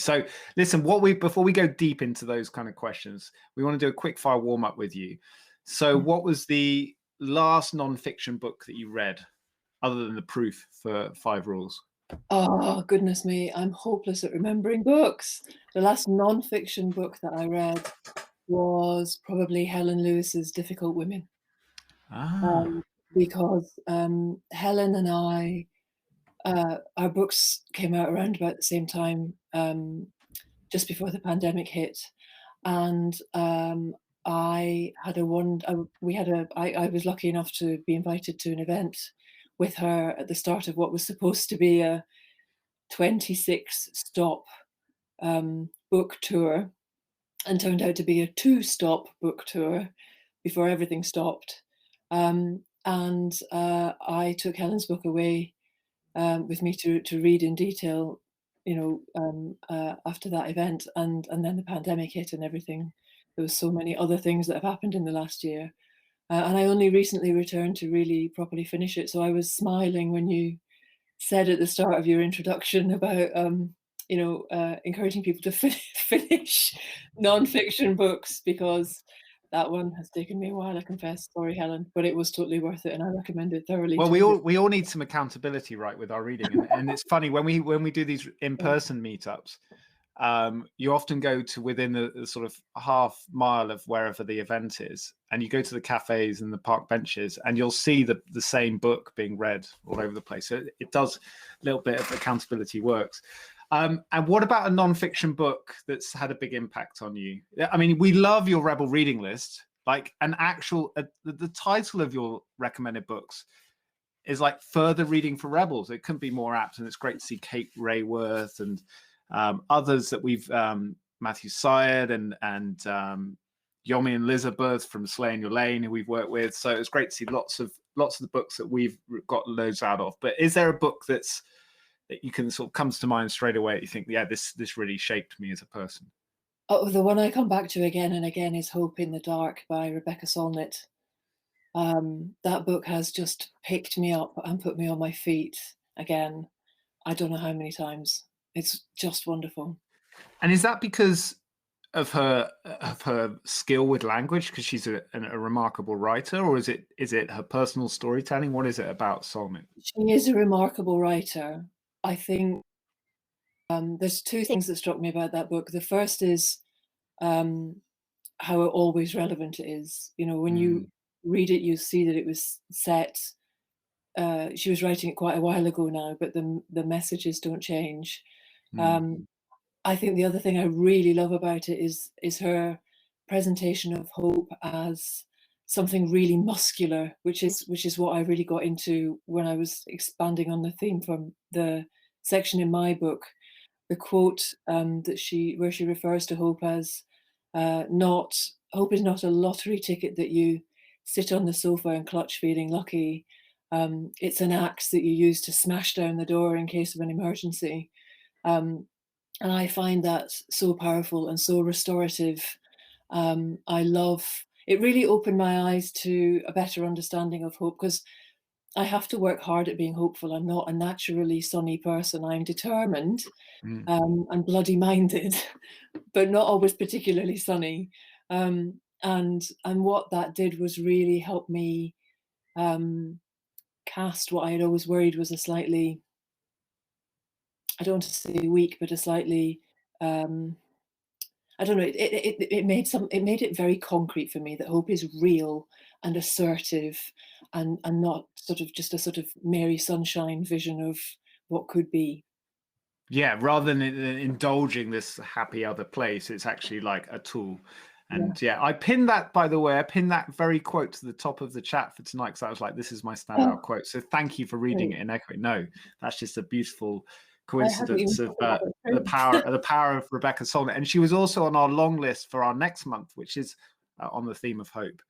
So listen, before we go deep into those kind of questions, we want to do a quick fire warm up with you. So what was the last non-fiction book that you read other than the proof for 5 Rules? Oh, goodness me. I'm hopeless at remembering books. The last non-fiction book that I read was probably Helen Lewis's Difficult Women. Ah, Because Helen and I, our books came out around about the same time, just before the pandemic hit. And I had a one, we had a, I was lucky enough to be invited to an event with her at the start of what was supposed to be a 26 stop book tour, and turned out to be a 2-stop book tour before everything stopped. And I took Helen's book away with me to read in detail, after that event, and then the pandemic hit and everything. There was so many other things that have happened in the last year, and I only recently returned to really properly finish it. So I was smiling when you said at the start of your introduction about encouraging people to finish non-fiction books, because that one has taken me a while, I confess. Sorry, Helen, but it was totally worth it, and I recommend it thoroughly. well, we all need some accountability, right, with our reading, and it's funny when we do these in-person meetups. You often go to within the sort of half mile of wherever the event is, and you go to the cafes and the park benches, and you'll see the same book being read all over the place. So it does a little bit of accountability works. And what about a non-fiction book that's had a big impact on you? I mean, we love your Rebel reading list. Like an actual, the title of your recommended books is like Further Reading for Rebels. It couldn't be more apt, and it's great to see Kate Rayworth and others that we've Matthew Syed and Yomi and Elizabeth from Slay in Your Lane, who we've worked with. So it's great to see lots of the books that we've got loads out of. But is there a book that you can sort of comes to mind straight away that you think, yeah, this really shaped me as a person? Oh, the one I come back to again and again is Hope in the Dark by Rebecca Solnit. That book has just picked me up and put me on my feet again. I don't know how many times. It's just wonderful. And is that because of her skill with language, because she's a remarkable writer, or is it her personal storytelling? What is it about Solnit? She is a remarkable writer. I think there's 2 things that struck me about that book. The first is how always relevant it is. When you read it, you see that it was set. She was writing it quite a while ago now, but the messages don't change. I think the other thing I really love about it is her presentation of hope as something really muscular, which is what I really got into when I was expanding on the theme from the section in my book. The quote where she refers to hope as hope is not a lottery ticket that you sit on the sofa and clutch feeling lucky. It's an axe that you use to smash down the door in case of an emergency. And I find that so powerful and so restorative. I love it. Really opened my eyes to a better understanding of hope, because I have to work hard at being hopeful. I'm not a naturally sunny person. I'm determined and bloody minded, but not always particularly sunny. And what that did was really help me cast what I had always worried was a slightly, I don't want to say weak, but a slightly, I don't know. It made it very concrete for me that hope is real and assertive, and not sort of just a sort of Mary Sunshine vision of what could be. Yeah, rather than indulging this happy other place, it's actually like a tool. And yeah, I pinned that, by the way, I pinned that very quote to the top of the chat for tonight, because I was like, this is my standout quote. So thank you for reading it and echoing. No, that's just a beautiful coincidence of the power of Rebecca Solnit. And she was also on our long list for our next month, which is on the theme of hope.